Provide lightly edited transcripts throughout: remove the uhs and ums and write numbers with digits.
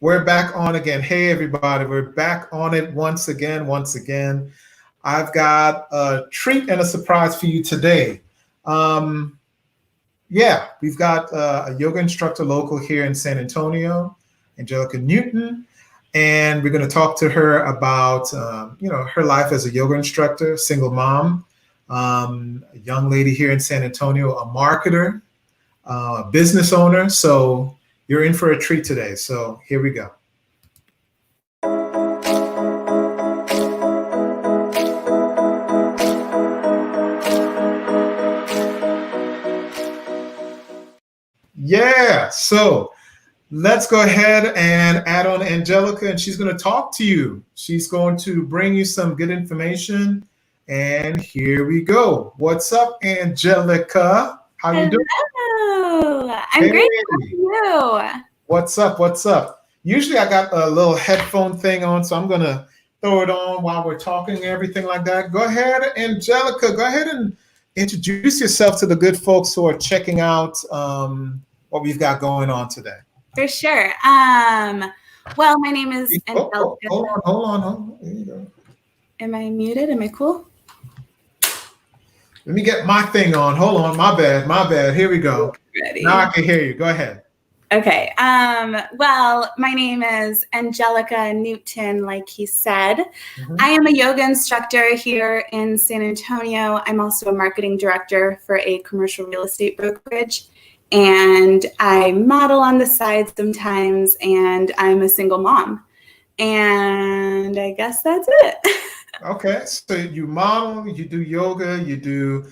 We're back on again. Hey, everybody, we're back on it once again. I've got a treat and a surprise for you today. We've got a yoga instructor local here in San Antonio, Angelica Newton, and we're going to talk to her about, her life as a yoga instructor, single mom, a young lady here in San Antonio, a marketer, a business owner. So you're in for a treat today. So here we go. Yeah, so let's go ahead and add on Angelica, and she's going to talk to you. She's going to bring you some good information. And here we go. What's up, Angelica? How you doing? Hello. I'm great. How are you? What's up? Usually I got a little headphone thing on, so I'm going to throw it on while we're talking and everything like that. Go ahead, Angelica. Go ahead and introduce yourself to the good folks who are checking out what we've got going on today. For sure. Well, my name is Angelica. Hold on. There you go. Am I muted? Am I cool? Let me get my thing on. Hold on. My bad. Here we go. Ready. Now I can hear you. Go ahead. Okay. Well, my name is Angelica Newton, like he said. Mm-hmm. I am a yoga instructor here in San Antonio. I'm also a marketing director for a commercial real estate brokerage. And I model on the side sometimes, and I'm a single mom. And I guess that's it. Okay, so you model, you do yoga, you do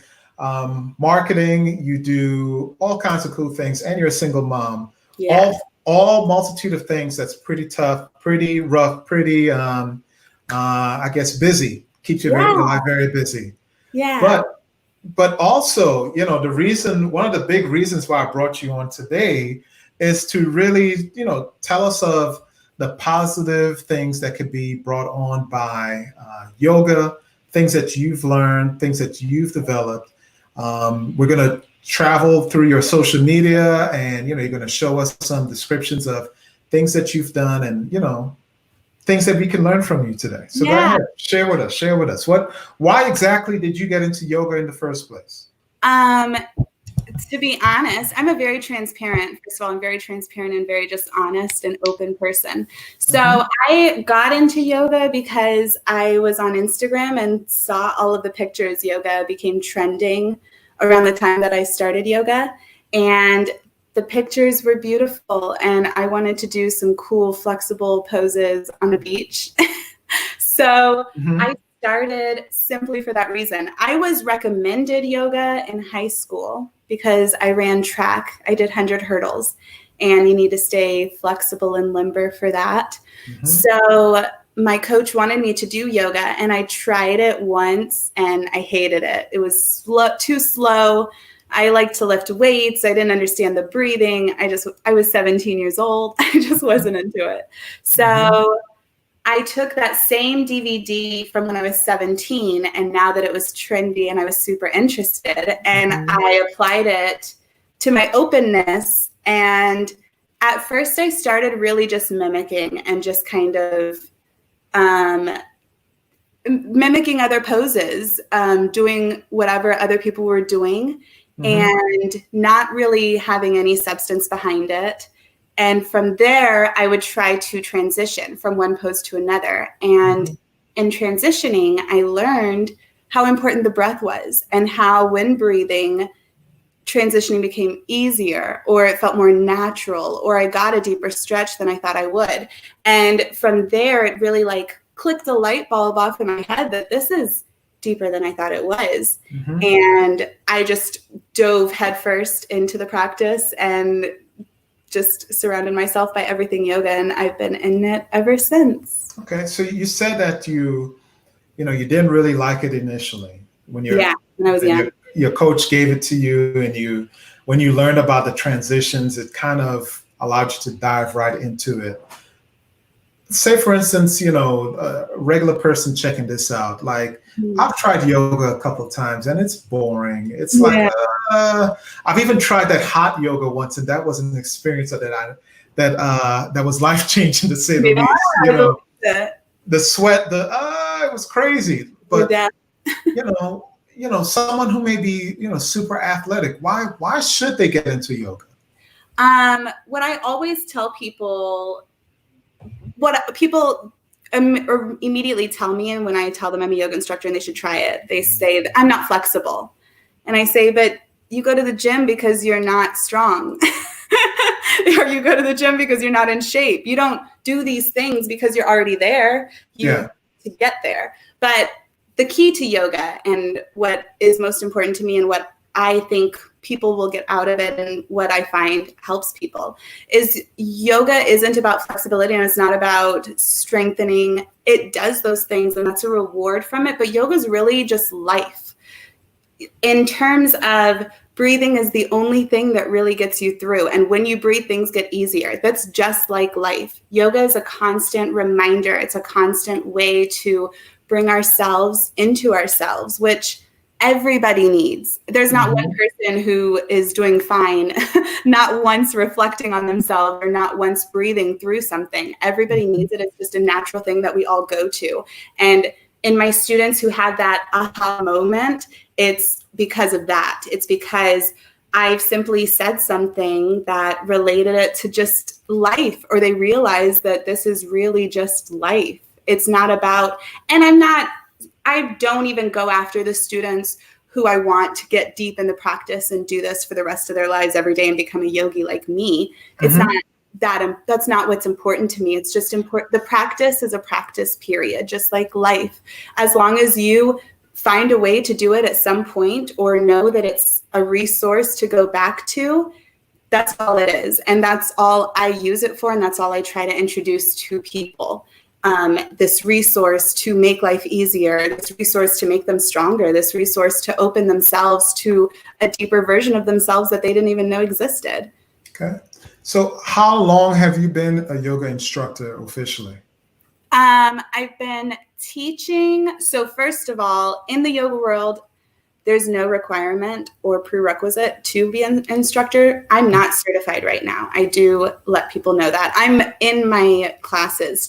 marketing, you do all kinds of cool things, and you're a single mom. Yeah. All multitude of things that's pretty tough, pretty rough, pretty, I guess, busy. Keeps your life very busy. Yeah. But also, one of the big reasons why I brought you on today is to really, tell us of the positive things that could be brought on by yoga, things that you've learned, things that you've developed. We're going to travel through your social media, and, you're going to show us some descriptions of things that you've done and, things that we can learn from you today. So go ahead, share with us. Why exactly did you get into yoga in the first place? To be honest, I'm very transparent and very just honest and open person. So I got into yoga because I was on Instagram and saw all of the pictures. Yoga became trending around the time that I started yoga, and the pictures were beautiful, and I wanted to do some cool, flexible poses on the beach. So I started simply for that reason. I was recommended yoga in high school because I ran track. I did 100 hurdles, and you need to stay flexible and limber for that. So my coach wanted me to do yoga, and I tried it once, and I hated it. It was too slow. I like to lift weights. I didn't understand the breathing. I was 17 years old. I just wasn't into it. So I took that same DVD from when I was 17, and now that it was trendy and I was super interested, and I applied it to my openness. And at first I started really just mimicking and just kind of mimicking other poses, doing whatever other people were doing. And not really having any substance behind it. And from there, I would try to transition from one pose to another. And in transitioning, I learned how important the breath was, and how when breathing, transitioning became easier, or it felt more natural, or I got a deeper stretch than I thought I would. And from there, it really clicked the light bulb off in my head that this is deeper than I thought it was. And I just dove headfirst into the practice and just surrounded myself by everything yoga, and I've been in it ever since. Okay, so you said that you didn't really like it initially when I was young. Your coach gave it to you, and when you learned about the transitions, it kind of allowed you to dive right into it. Say, for instance, a regular person checking this out, I've tried yoga a couple of times, and it's boring. It's I've even tried that hot yoga once, and that was an experience that that was life changing, to say the Yeah, least. I believe it. The sweat, it was crazy. But Yeah. someone who may be super athletic, why should they get into yoga? What I always tell people, what people or immediately tell me, and when I tell them I'm a yoga instructor and they should try it, they say that I'm not flexible. And I say, but you go to the gym because you're not strong. Or you go to the gym because you're not in shape. You don't do these things because you're already there. To get there. But the key to yoga, and what is most important to me, and what I think people will get out of it, and what I find helps people, is yoga isn't about flexibility, and it's not about strengthening. It does those things, and that's a reward from it. But yoga is really just life. In terms of breathing is the only thing that really gets you through. And when you breathe, things get easier. That's just like life. Yoga is a constant reminder. It's a constant way to bring ourselves into ourselves, which everybody needs. There's not one person who is doing fine, not once reflecting on themselves or not once breathing through something. Everybody needs it. It's just a natural thing that we all go to. And in my students who had that aha moment, it's because of that. It's because I've simply said something that related it to just life, or they realize that this is really just life. It's not about, and I don't even go after the students who I want to get deep in the practice and do this for the rest of their lives every day and become a yogi like me. It's not that's not what's important to me. It's just important. The practice is a practice, period, just like life. As long as you find a way to do it at some point, or know that it's a resource to go back to, that's all it is. And that's all I use it for. And that's all I try to introduce to people. This resource to make life easier, this resource to make them stronger, this resource to open themselves to a deeper version of themselves that they didn't even know existed. Okay. So how long have you been a yoga instructor officially? I've been teaching. So first of all, in the yoga world, there's no requirement or prerequisite to be an instructor. I'm not certified right now. I do let people know that. I'm in my classes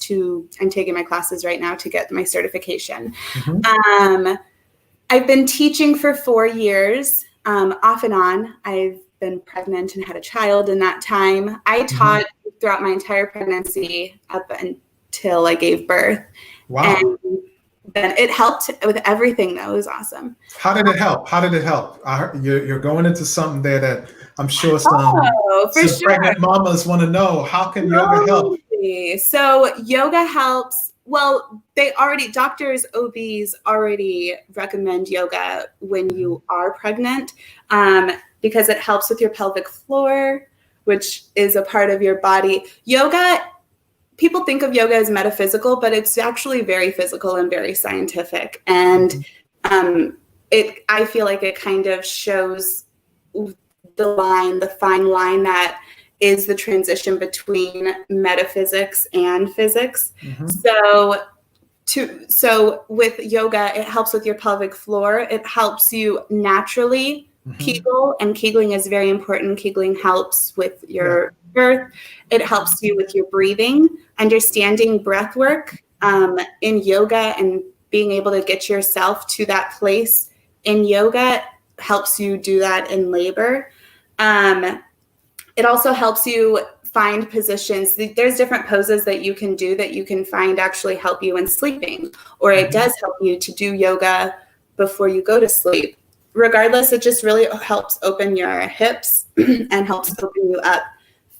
I'm taking my classes right now to get my certification. I've been teaching for 4 years, off and on. I've been pregnant and had a child in that time. I taught throughout my entire pregnancy up until I gave birth. Wow. And then it helped with everything, though. It was awesome. How did it help? You're going into something there that I'm sure some pregnant mamas want to know. How can yoga help? So yoga helps. Well, doctors, OBs already recommend yoga when you are pregnant, because it helps with your pelvic floor, which is a part of your body. People think of yoga as metaphysical, but it's actually very physical and very scientific. And I feel like it kind of shows the fine line that is the transition between metaphysics and physics. So with yoga, it helps with your pelvic floor. It helps you naturally Kegel, and Kegling is very important. Kegling helps with your birth. It helps you with your breathing, understanding breath work in yoga, and being able to get yourself to that place in yoga helps you do that in labor. It also helps you find positions. There's different poses that you can do that you can find actually help you in sleeping, or it does help you to do yoga before you go to sleep. Regardless, it just really helps open your hips and helps open you up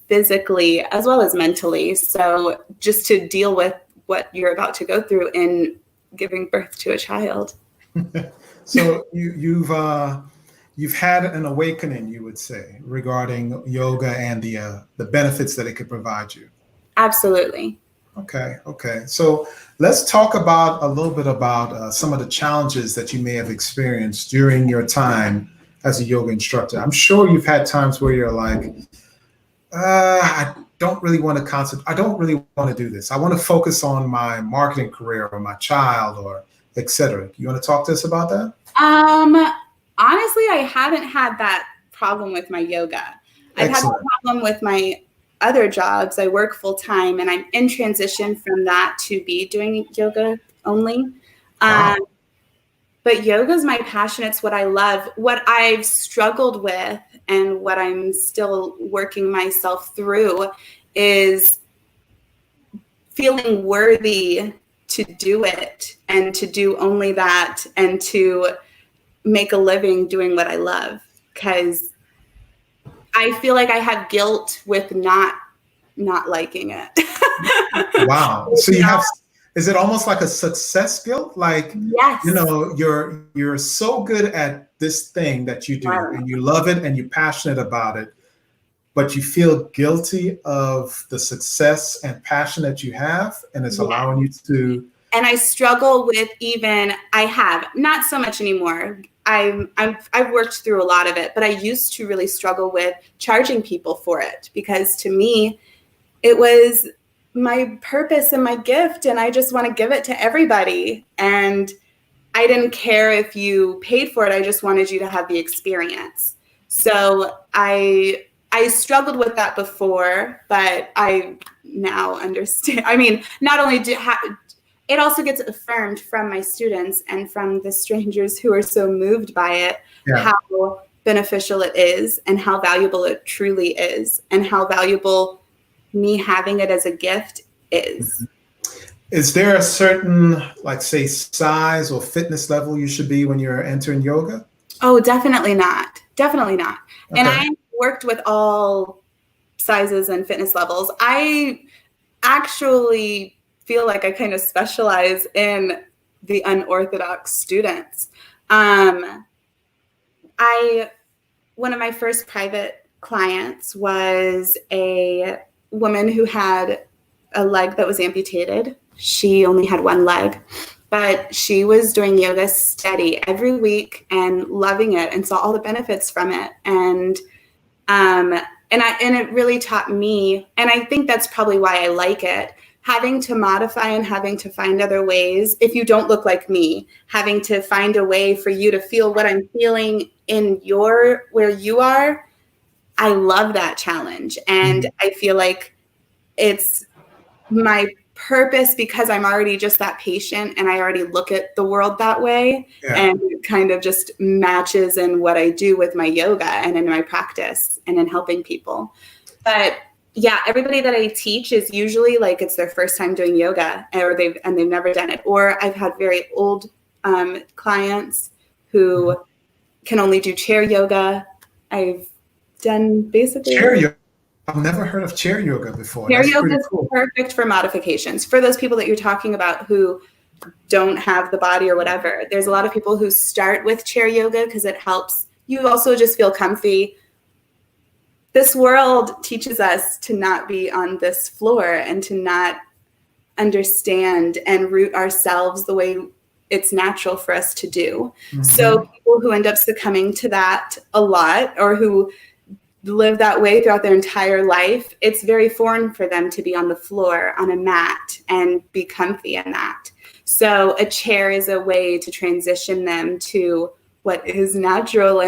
physically as well as mentally. So just to deal with what you're about to go through in giving birth to a child. So you've had an awakening, you would say, regarding yoga and the benefits that it could provide you. Absolutely. Okay. So let's talk a little bit about some of the challenges that you may have experienced during your time as a yoga instructor. I'm sure you've had times where you're like, I don't really want to concentrate. I don't really want to do this. I want to focus on my marketing career or my child or et cetera. You want to talk to us about that? Honestly, I haven't had that problem with my yoga. I've had a problem with my other jobs. I work full time, and I'm in transition from that to be doing yoga only. Wow. But yoga is my passion. It's what I love. What I've struggled with and what I'm still working myself through is feeling worthy to do it and to do only that and to make a living doing what I love. Because I feel like I have guilt with not liking it. Wow. So you have, is it almost like a success guilt? Like, Yes. you know, you're so good at this thing that you do and you love it and you're passionate about it, but you feel guilty of the success and passion that you have, and it's allowing you to. And I struggle with I have not so much anymore. I've worked through a lot of it, but I used to really struggle with charging people for it, because to me, it was my purpose and my gift, and I just want to give it to everybody. And I didn't care if you paid for it. I just wanted you to have the experience. So I struggled with that before, but I now understand. I mean, not only it also gets affirmed from my students and from the strangers who are so moved by it, how beneficial it is and how valuable it truly is, and how valuable me having it as a gift is. Is there a certain, like, say, size or fitness level you should be when you're entering yoga? Oh, definitely not. Definitely not. Okay. And I worked with all sizes and fitness levels. I actually feel like I kind of specialize in the unorthodox students. One of my first private clients was a woman who had a leg that was amputated. She only had one leg, but she was doing yoga steady every week and loving it and saw all the benefits from it. And it really taught me, and I think that's probably why I like it, having to modify and having to find other ways. If you don't look like me, having to find a way for you to feel what I'm feeling in where you are. I love that challenge. And I feel like it's my purpose, because I'm already just that patient and I already look at the world that way. And it kind of just matches in what I do with my yoga and in my practice and in helping people. But yeah, everybody that I teach is usually like it's their first time doing yoga, or they've never done it. Or I've had very old clients who can only do chair yoga. I've done basically chair yoga. I've never heard of chair yoga before. Chair yoga is perfect for modifications. For those people that you're talking about who don't have the body or whatever, there's a lot of people who start with chair yoga because it helps you also just feel comfy. This world teaches us to not be on this floor and to not understand and root ourselves the way it's natural for us to do. So people who end up succumbing to that a lot, or who live that way throughout their entire life, it's very foreign for them to be on the floor on a mat and be comfy in that. So a chair is a way to transition them to what is natural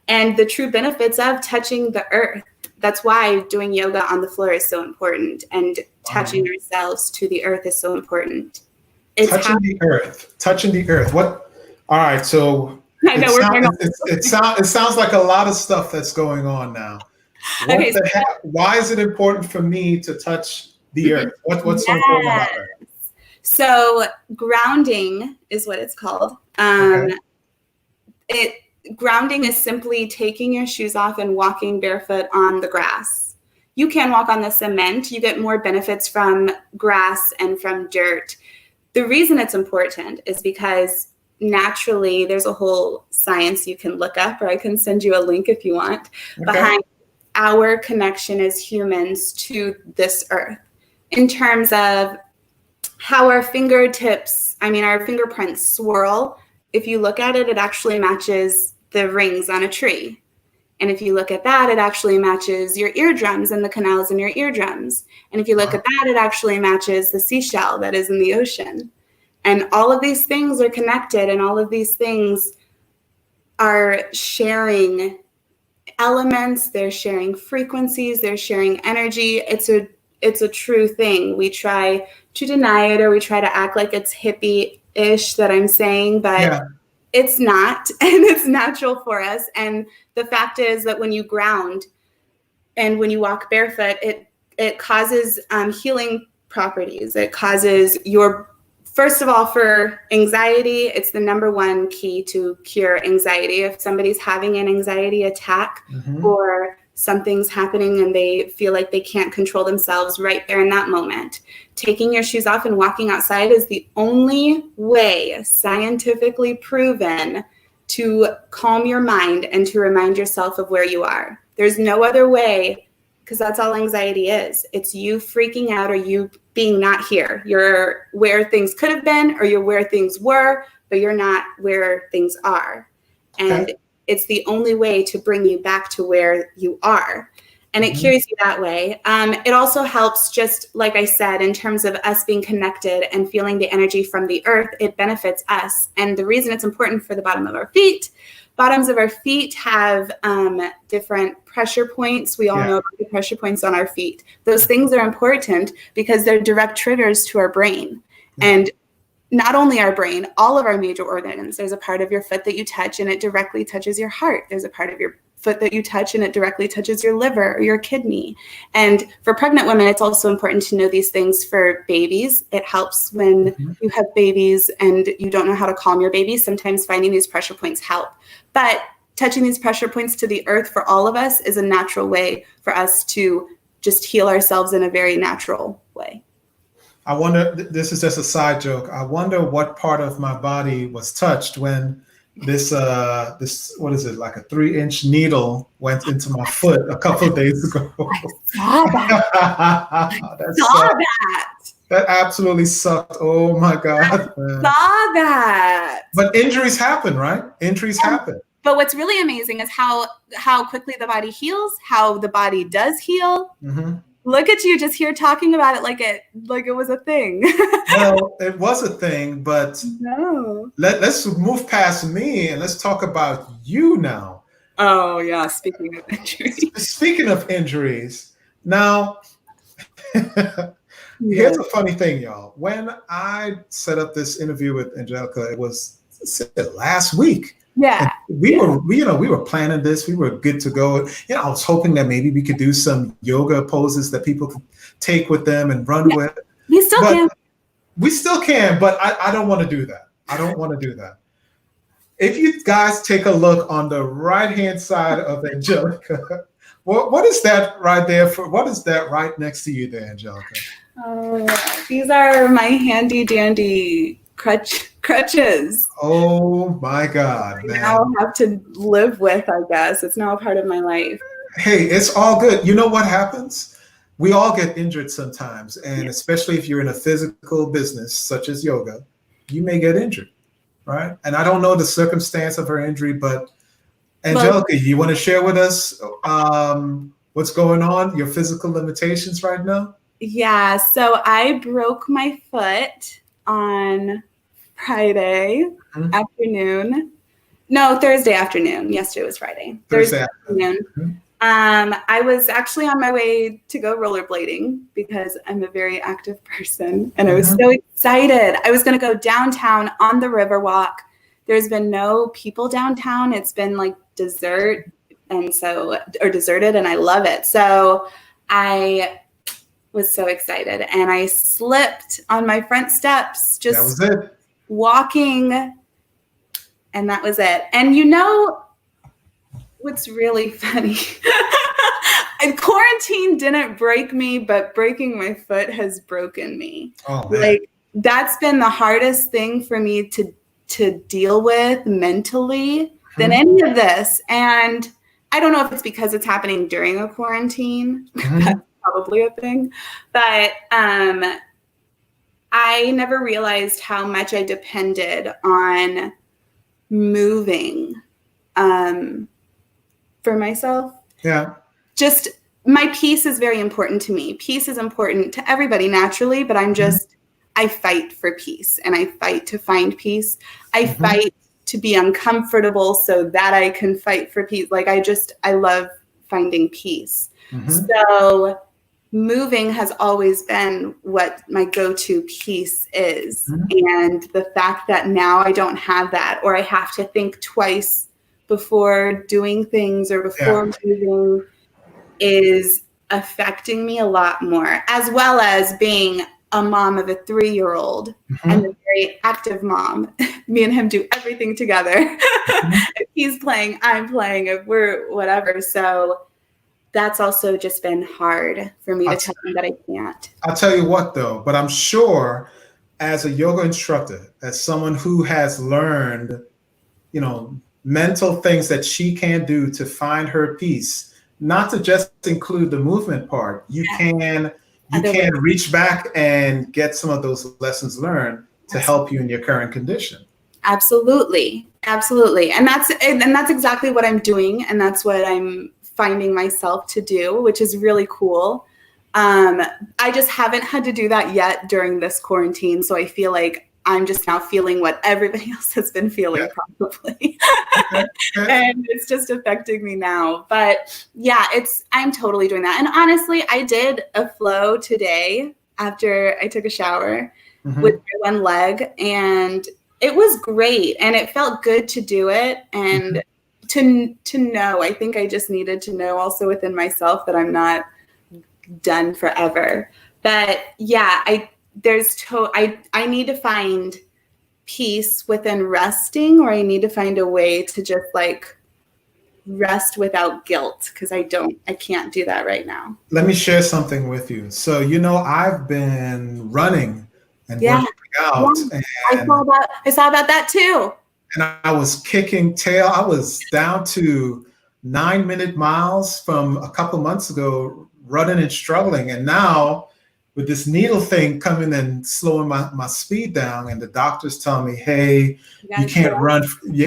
and the true benefits of touching the earth. That's why doing yoga on the floor is so important, and touching ourselves to the earth is so important. It's touching the earth. What? All right. So I know it sounds like a lot of stuff that's going on now. What the heck? Why is it important for me to touch the earth? What's so important about that? So grounding is what it's called. Grounding is simply taking your shoes off and walking barefoot on the grass. You can walk on the cement. You get more benefits from grass and from dirt. The reason it's important is because naturally there's a whole science you can look up, or I can send you a link if you want, behind our connection as humans to this earth, in terms of how our fingerprints swirl. If you look at it, it actually matches the rings on a tree. And if you look at that, it actually matches your eardrums and the canals in your eardrums. And if you look at that, it actually matches the seashell that is in the ocean. And all of these things are connected, and all of these things are sharing elements, they're sharing frequencies, they're sharing energy. It's a true thing. We try to deny it, or we try to act like it's hippie-ish that I'm saying, but it's not, and it's natural for us. And the fact is that when you ground and when you walk barefoot, it causes healing properties. It causes first of all, for anxiety, it's the number one key to cure anxiety. If somebody's having an anxiety attack or something's happening and they feel like they can't control themselves right there in that moment, taking your shoes off and walking outside is the only way scientifically proven to calm your mind and to remind yourself of where you are. There's no other way, because that's all anxiety is. It's you freaking out, or you being not here. You're where things could have been, or you're where things were, but you're not where things are. And it's the only way to bring you back to where you are. And it cures you that way. It also helps, just like I said, in terms of us being connected and feeling the energy from the earth, it benefits us. And the reason it's important for the bottoms of our feet have different pressure points. We all know about the pressure points on our feet. Those things are important because they're direct triggers to our brain. And not only our brain, all of our major organs. There's a part of your foot that you touch and it directly touches your heart. There's a part of your foot that you touch and it directly touches your liver or your kidney. And for pregnant women, it's also important to know these things for babies. It helps when you have babies and you don't know how to calm your baby. Sometimes finding these pressure points help. But touching these pressure points to the earth for all of us is a natural way for us to just heal ourselves in a very natural way. I wonder, this is just a side joke, I wonder what part of my body was touched when this what is it, like a 3-inch needle went into my foot a couple of days ago. I saw that. That absolutely sucked. Oh my God. Man. Saw that. But injuries happen, right? Injuries happen. But what's really amazing is how quickly the body heals, how the body does heal. Look at you just here talking about it like it was a thing. Well, it was a thing, but let's move past me and let's talk about you now. Oh yeah, speaking of injuries. Speaking of injuries, now here's a funny thing, y'all. When I set up this interview with Angelica, it was last week. Yeah. And we were planning this. We were good to go. I was hoping that maybe we could do some yoga poses that people could take with them and run with. We still can. We still can, but I don't want to do that. I don't want to do that. If you guys take a look on the right-hand side of Angelica, what is that right there? What is that right next to you there, Angelica? Oh, these are my handy-dandy crutches. Oh my God, man. Now I have to live with, I guess. It's now a part of my life. Hey, it's all good. You know what happens? We all get injured sometimes. And especially if you're in a physical business, such as yoga, you may get injured, right? And I don't know the circumstance of her injury, but Angelica, you want to share with us what's going on, your physical limitations right now? Yeah, so I broke my foot on Friday afternoon. No, Thursday afternoon. Yesterday was Friday. Thursday afternoon. I was actually on my way to go rollerblading because I'm a very active person and I was so excited. I was going to go downtown on the Riverwalk. There's been no people downtown. It's been like deserted and I love it. So I was so excited and I slipped on my front steps just that was it. Walking, and that was it. And you know what's really funny? And quarantine didn't break me, but breaking my foot has broken me. Oh, man. Like that's been the hardest thing for me to deal with mentally than any of this. And I don't know if it's because it's happening during a quarantine. That's probably a thing. But I never realized how much I depended on moving for myself. Yeah. Just my peace is very important to me. Peace is important to everybody naturally, but I fight for peace and I fight to find peace. I fight to be uncomfortable so that I can fight for peace. Like I love finding peace. So moving has always been what my go-to peace is. And the fact that now I don't have that, or I have to think twice before doing things or before moving, is affecting me a lot more, as well as being a mom of a 3-year-old and a very active mom. Me and him do everything together. If he's playing, I'm playing, if we're whatever. So that's also just been hard for me to tell him that I can't. I'll tell you what though, but I'm sure as a yoga instructor, as someone who has learned, you know, mental things that she can do to find her peace, not to just include the movement part, you can reach back and get some of those lessons learned to help you in your current condition. Absolutely. And that's exactly what I'm doing. And that's what I'm finding myself to do, which is really cool. I just haven't had to do that yet during this quarantine. So I feel like I'm just now feeling what everybody else has been feeling probably. And it's just affecting me now. But yeah, I'm totally doing that. And honestly, I did a flow today after I took a shower with my one leg, and it was great. And it felt good to do it. And to know, I think I just needed to know also within myself that I'm not done forever. But yeah, I need to find peace within resting, or I need to find a way to just like rest without guilt, because I can't do that right now. Let me share something with you. So, you know, I've been running and working out. And I saw about that too. And I was kicking tail. I was down to 9-minute miles from a couple months ago, running and struggling. And now with this needle thing coming and slowing my speed down, and the doctors tell me, hey, you can't run.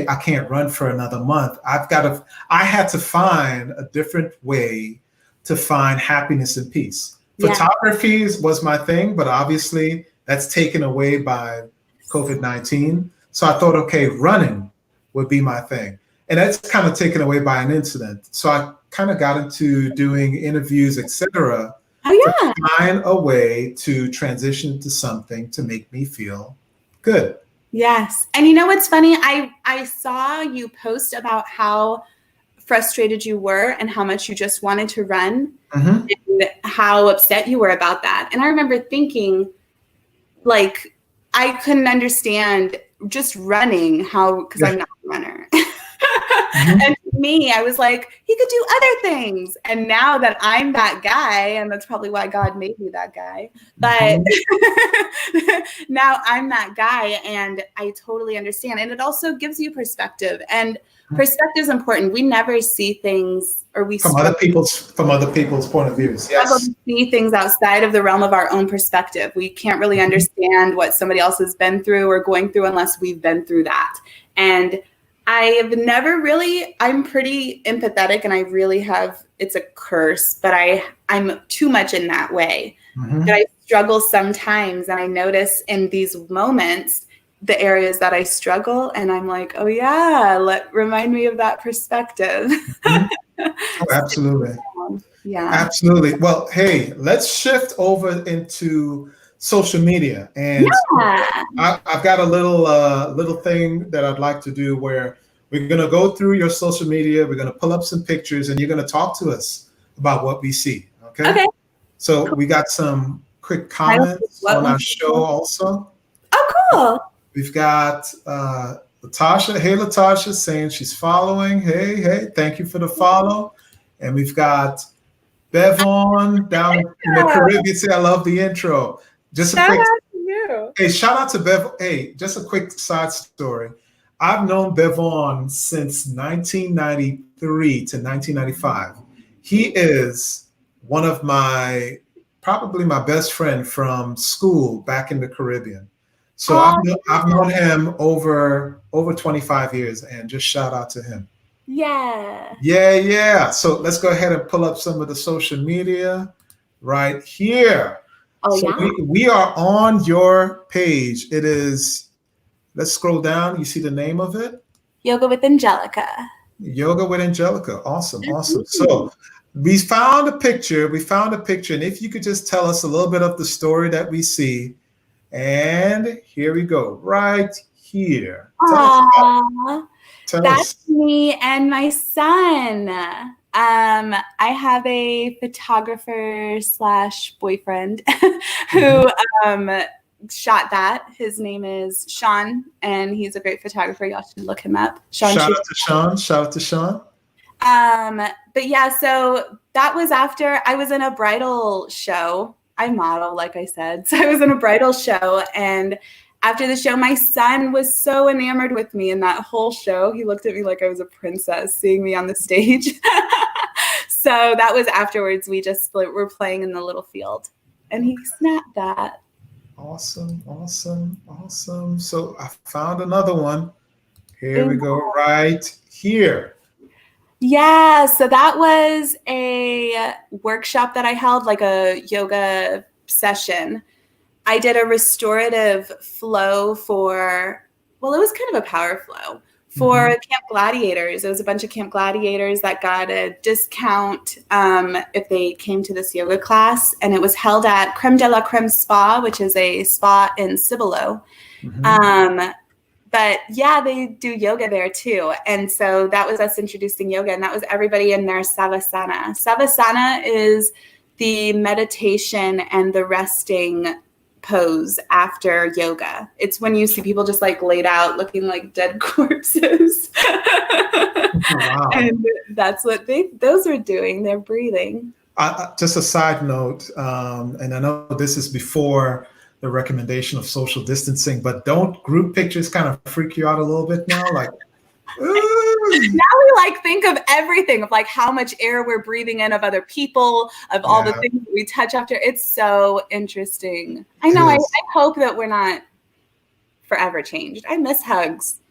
I can't run for another month. I had to find a different way to find happiness and peace. Photography was my thing, but obviously that's taken away by COVID-19. So I thought, okay, running would be my thing. And that's kind of taken away by an incident. So I kind of got into doing interviews, etc., to find a way to transition to something to make me feel good. Yes. And you know what's funny? I saw you post about how frustrated you were and how much you just wanted to run, and how upset you were about that. And I remember thinking, like, I couldn't understand just running, because I'm not a runner. And for me, I was like, he could do other things. And now that I'm that guy, and that's probably why God made me that guy, but now I'm that guy, and I totally understand. And it also gives you perspective, and perspective is important. We never see things, or we from other people's point of views. Yes, see things outside of the realm of our own perspective. We can't really understand what somebody else has been through or going through unless we've been through that. And I'm pretty empathetic, and I really have, it's a curse, but I'm too much in that way. That I struggle sometimes, and I notice in these moments the areas that I struggle, and I'm like, oh yeah, remind me of that perspective. Oh, absolutely. Yeah. Absolutely. Well, hey, let's shift over into social media. And I've got a little thing that I'd like to do where we're going to go through your social media. We're going to pull up some pictures, and you're going to talk to us about what we see. Okay. So we got some quick comments on our show also. Oh, cool. We've got Latasha. Hey, Latasha, saying she's following. Hey, thank you for the follow. And we've got Bevon down in the Caribbean. Say, I love the intro. Just a quick. Hey, shout out to Bev. Hey, just a quick side story. I've known Bevon since 1993 to 1995. He is one of probably my best friend from school back in the Caribbean. So I've known him over 25 years, and just shout out to him. Yeah. So let's go ahead and pull up some of the social media right here. We are on your page. It is, let's scroll down. You see the name of it? Yoga with Angelica. Yoga with Angelica. Awesome. Awesome. So we found a picture. And if you could just tell us a little bit of the story that we see. And here we go. Right here. Tell That's us. me and my son. I have a photographer / boyfriend who shot that. His name is Sean, and he's a great photographer. Y'all should look him up. Shout out to Sean. Shout out to Sean. But yeah, so that was after I was in a bridal show. I model, like I said. So I was in a bridal show, and after the show, my son was so enamored with me in that whole show. He looked at me like I was a princess seeing me on the stage. So that was afterwards. We just were playing in the little field, and he snapped that. Awesome, awesome, awesome. So I found another one. Here we go, right here. Yeah, so that was a workshop that I held, like a yoga session. I did a restorative flow it was kind of a power flow for Camp Gladiators. It was a bunch of Camp Gladiators that got a discount if they came to this yoga class. And it was held at Creme de la Creme Spa, which is a spa in Cibolo. But yeah, they do yoga there too. And so that was us introducing yoga, and that was everybody in their Savasana. Savasana is the meditation and the resting pose after yoga. It's when you see people just like laid out looking like dead corpses. Wow. And that's what those are doing. They're breathing. Just a side note, and I know this is before the recommendation of social distancing, but don't group pictures kind of freak you out a little bit now? Like, now we like think of everything, of like how much air we're breathing in of other people, of all the things that we touch after. It's so interesting. I know. I hope that we're not forever changed. I miss hugs.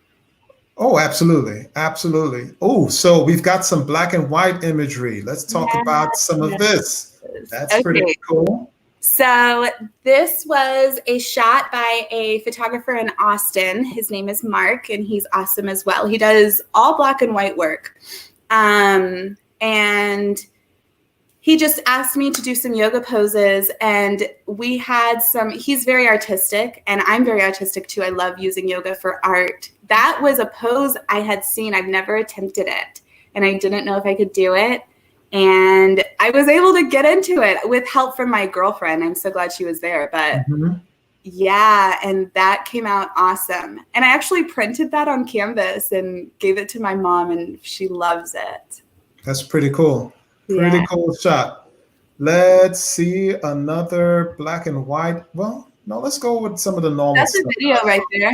Oh, absolutely. Absolutely. Oh, so we've got some black and white imagery. Let's talk about some of this. That's pretty cool. So this was a shot by a photographer in Austin. His name is Mark, and he's awesome as well. He does all black and white work. And he just asked me to do some yoga poses, and we had he's very artistic, and I'm very artistic too. I love using yoga for art. That was a pose I had seen. I've never attempted it, and I didn't know if I could do it. And I was able to get into it with help from my girlfriend. I'm so glad she was there. But yeah, and that came out awesome. And I actually printed that on canvas and gave it to my mom, and she loves it. That's pretty cool. Pretty cool shot. Let's see another black and white. Well, no, let's go with some of the normal stuff. That's a video right there.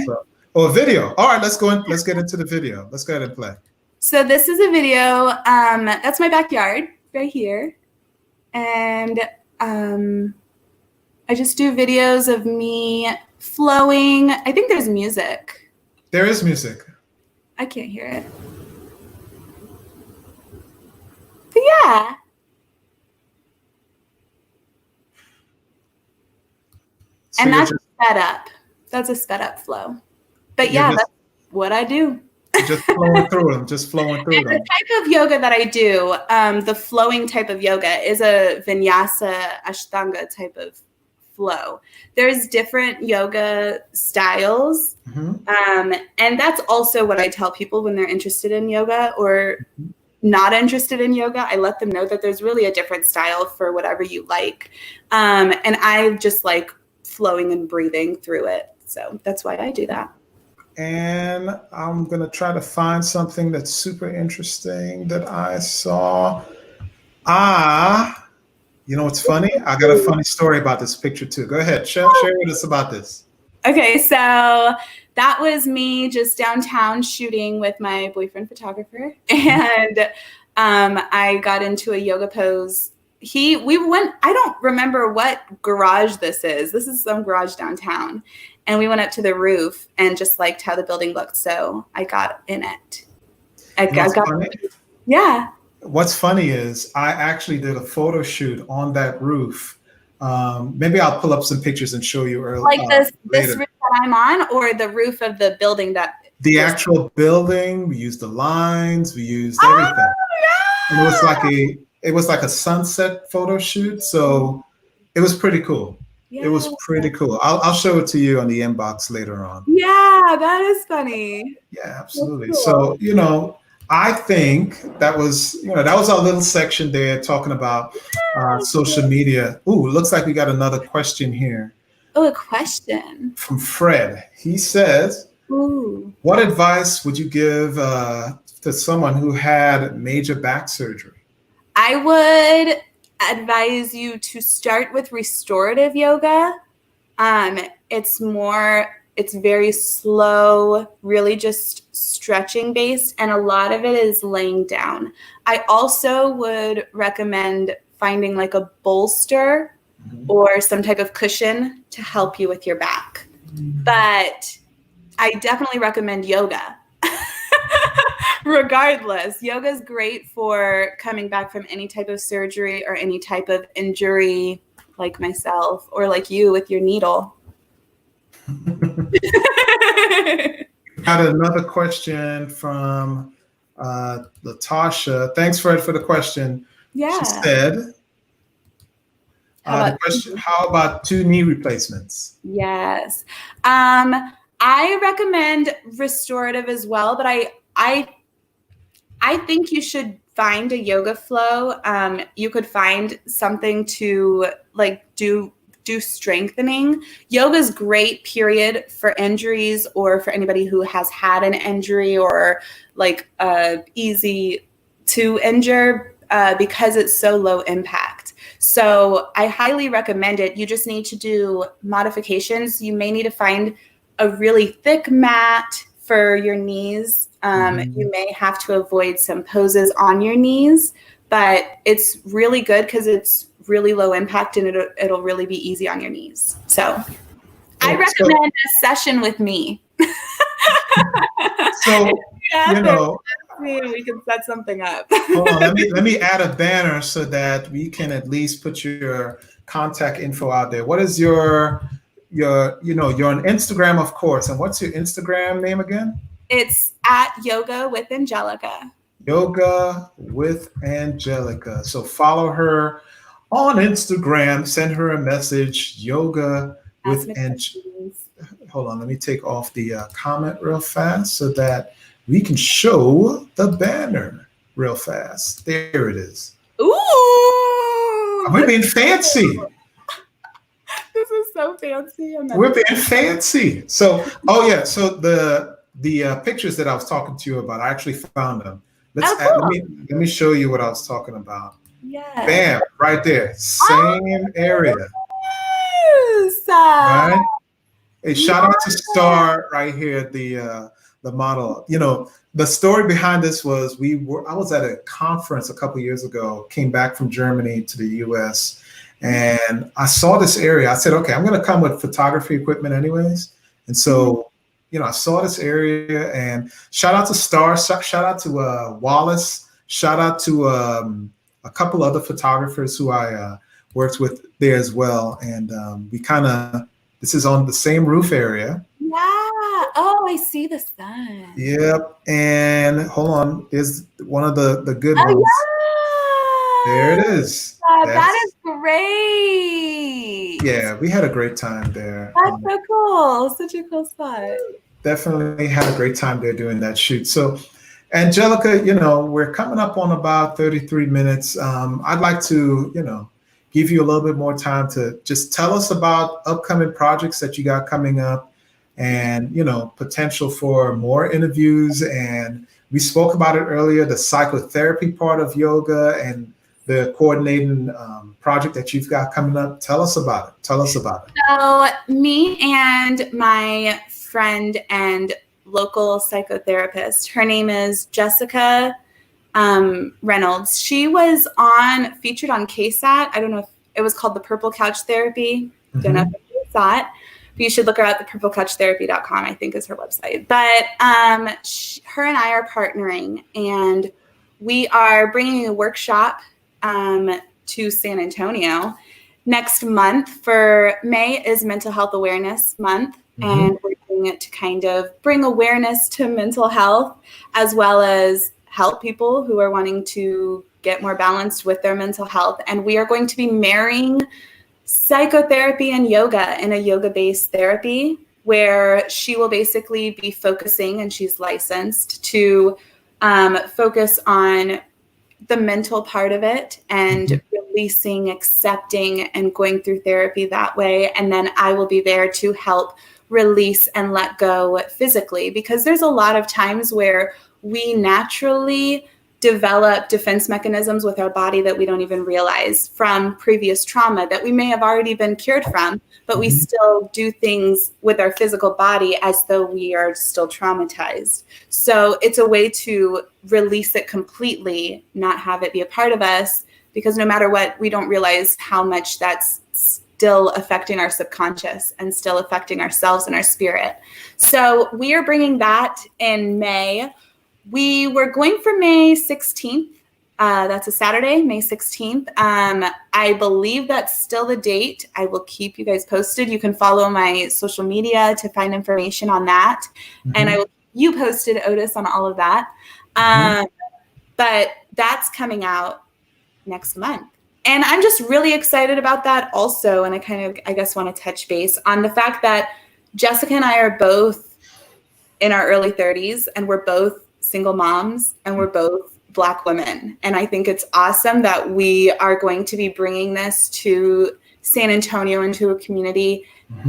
A video. All right, let's get into the video. Let's go ahead and play. So this is a video. That's my backyard right here. And I just do videos of me flowing. I think there's music. There is music. I can't hear it. But yeah. So and that's sped up. That's a sped up flow. But yeah, that's what I do. Just flowing through them, And the type of yoga that I do, the flowing type of yoga, is a vinyasa ashtanga type of flow. There's different yoga styles. And that's also what I tell people when they're interested in yoga or not interested in yoga. I let them know that there's really a different style for whatever you like. And I just like flowing and breathing through it. So that's why I do that. And I'm going to try to find something that's super interesting that I saw. You know what's funny? I got a funny story about this picture too. Go ahead. Share with us about this. Okay, so that was me just downtown shooting with my boyfriend photographer. And I got into a yoga pose. I don't remember what garage this is. This is some garage downtown. And we went up to the roof and just liked how the building looked. So I got in it. Yeah. What's funny is I actually did a photo shoot on that roof. Maybe I'll pull up some pictures and show you earlier. Like this roof that I'm on, or the roof of the building that the actual building. We used the lines. We used Oh, everything. And yeah. it was like a sunset photo shoot. So it was pretty cool. It Yeah. was pretty cool. I'll show it to you on the inbox later on. Yeah, that is funny. Yeah, That's absolutely. cool. So, I think that was, that was our little section there talking about social media. Ooh, looks like we got another question here Oh, a question. from Fred. He says, Ooh. what advice would you give to someone who had major back surgery? I would advise you to start with restorative yoga. It's very slow, really just stretching based, and a lot of it is laying down. I also would recommend finding like a bolster or some type of cushion to help you with your back. But I definitely recommend yoga. Regardless, yoga is great for coming back from any type of surgery or any type of injury, like myself or like you with your needle. Got another question from Latasha. Thanks, Fred, for the question. Yeah. She said, how about 2 knee replacements? Yes. I recommend restorative as well, but I think you should find a yoga flow. You could find something to like do strengthening. Yoga is great, period, for injuries or for anybody who has had an injury or like easy to injure because it's so low impact. So I highly recommend it. You just need to do modifications. You may need to find a really thick mat for your knees. You may have to avoid some poses on your knees, but it's really good because it's really low impact and it'll really be easy on your knees. So I recommend a session with me. So, we can set something up. Hold on, let me add a banner so that we can at least put your contact info out there. What is you're on Instagram, of course. And what's your Instagram name again? It's at Yoga with Angelica. Yoga with Angelica. So follow her on Instagram. Send her a message. Yoga with Angelica. Hold on, let me take off the comment real fast so that we can show the banner real fast. There it is. Ooh! We're being fancy. This is so fancy. We're being fancy. So, so the pictures that I was talking to you about, I actually found them. Let me show you what I was talking about. Yeah. Bam, right there. Same area. Yes. Right? Hey, shout out to Star right here, the model. The story behind this was I was at a conference a couple years ago, came back from Germany to the US, and I saw this area. I said, okay, I'm going to come with photography equipment anyways. And so, I saw this area, and shout out to Star, shout out to Wallace, shout out to a couple other photographers who I worked with there as well. And this is on the same roof area. Yeah. Oh, I see the sun. Yep. And hold on, there's one of the good ones. Yeah. There it is. That is great. Yeah, we had a great time there. That's so cool. Such a cool spot. Definitely had a great time there doing that shoot. So, Angelica, we're coming up on about 33 minutes. I'd like to, give you a little bit more time to just tell us about upcoming projects that you got coming up and, potential for more interviews. And we spoke about it earlier, the psychotherapy part of yoga and the coordinating project that you've got coming up. Tell us about it. So me and my friend and local psychotherapist, her name is Jessica Reynolds. She was featured on KSAT. I don't know if it was called the Purple Couch Therapy. Don't know if you saw it. But you should look her up at purplecouchtherapy.com, I think is her website. But her and I are partnering, and we are bringing a workshop to San Antonio next month. For May is Mental Health Awareness Month, and we're doing it to kind of bring awareness to mental health, as well as help people who are wanting to get more balanced with their mental health. And we are going to be marrying psychotherapy and yoga in a yoga-based therapy, where she will basically be focusing, and she's licensed to focus on the mental part of it and releasing, accepting, and going through therapy that way. And then I will be there to help release and let go physically, because there's a lot of times where we naturally develop defense mechanisms with our body that we don't even realize from previous trauma that we may have already been cured from, but we still do things with our physical body as though we are still traumatized. So it's a way to release it completely, not have it be a part of us, because no matter what, we don't realize how much that's still affecting our subconscious and still affecting ourselves and our spirit. So we are bringing that in May. We were going for May 16th. That's a Saturday, May 16th. I believe that's still the date. I will keep you guys posted. You can follow my social media to find information on that. And I will keep you posted, Otis, on all of that. But that's coming out next month. And I'm just really excited about that also. And I guess, want to touch base on the fact that Jessica and I are both in our early 30s, and we're both single moms, and we're both Black women. And I think it's awesome that we are going to be bringing this to San Antonio, into a community.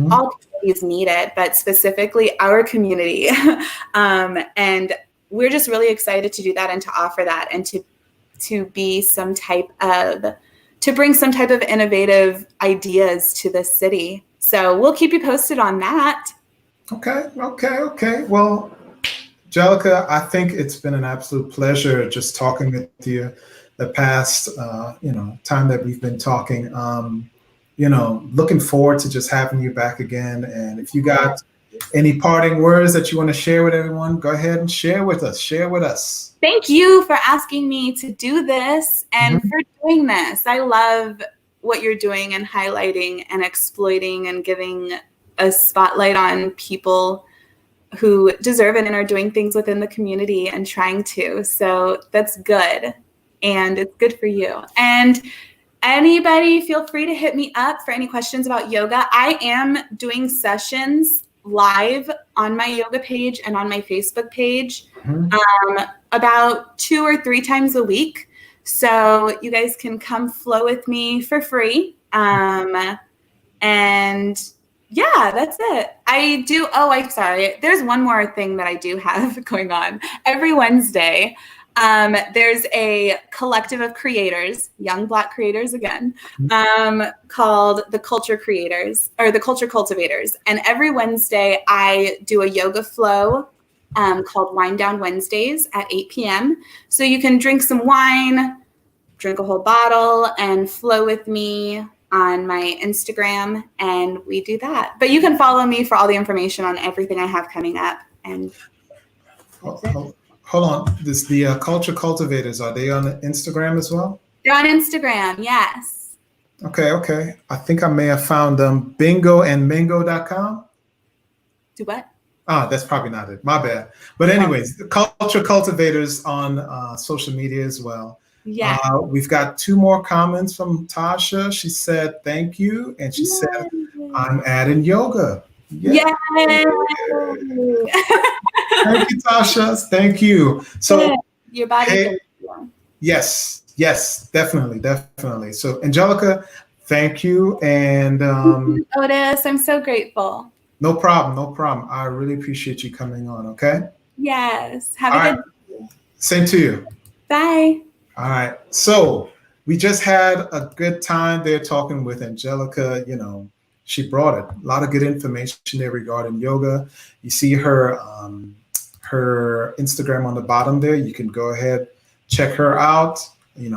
All communities need it, but specifically our community. And we're just really excited to do that and to offer that, and to be to bring some type of innovative ideas to this city. So we'll keep you posted on that. Okay. Well, Angelica, I think it's been an absolute pleasure just talking with you the past, time that we've been talking. Looking forward to just having you back again. And if you got any parting words that you want to share with everyone, go ahead and share with us. Thank you for asking me to do this and for doing this. I love what you're doing and highlighting and exploiting and giving a spotlight on people who deserve it and are doing things within the community and trying to. So that's good. And it's good for you. And anybody, feel free to hit me up for any questions about yoga. I am doing sessions live on my yoga page and on my Facebook page about 2 or 3 times a week. So you guys can come flow with me for free. And yeah, that's it. I'm sorry. There's one more thing that I do have going on. Every Wednesday, there's a collective of creators, young Black creators again, called the Culture Creators, or the Culture Cultivators. And every Wednesday I do a yoga flow called Wine Down Wednesdays at 8 p.m. So you can drink some wine, drink a whole bottle, and flow with me on my Instagram, and we do that. But you can follow me for all the information on everything I have coming up. And hold on, the Culture Cultivators, are they on Instagram as well? They're on Instagram, yes. Okay. I think I may have found them. bingoandmingo.com. Do what? That's probably not it. My bad. But anyways, the Culture Cultivators on social media as well. Yeah. We've got 2 more comments from Tasha. She said, thank you. And she said, I'm adding yoga. Yay. Thank you, Tasha. Thank you. So your body. Yes, definitely. So Angelica, thank you. And Otis, I'm so grateful. No problem. I really appreciate you coming on, okay? Yes. Have a good day. Same to you. Bye. All right. So we just had a good time there talking with Angelica. She brought a lot of good information there regarding yoga. You see her Instagram on the bottom there. You can go ahead, check her out.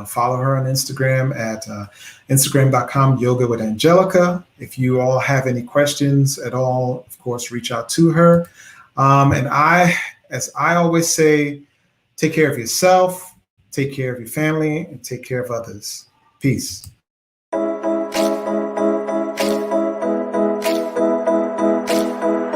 Follow her on Instagram at Instagram.com yoga with Angelica. If you all have any questions at all, of course, reach out to her. And as I always say, take care of yourself, take care of your family, and take care of others. Peace.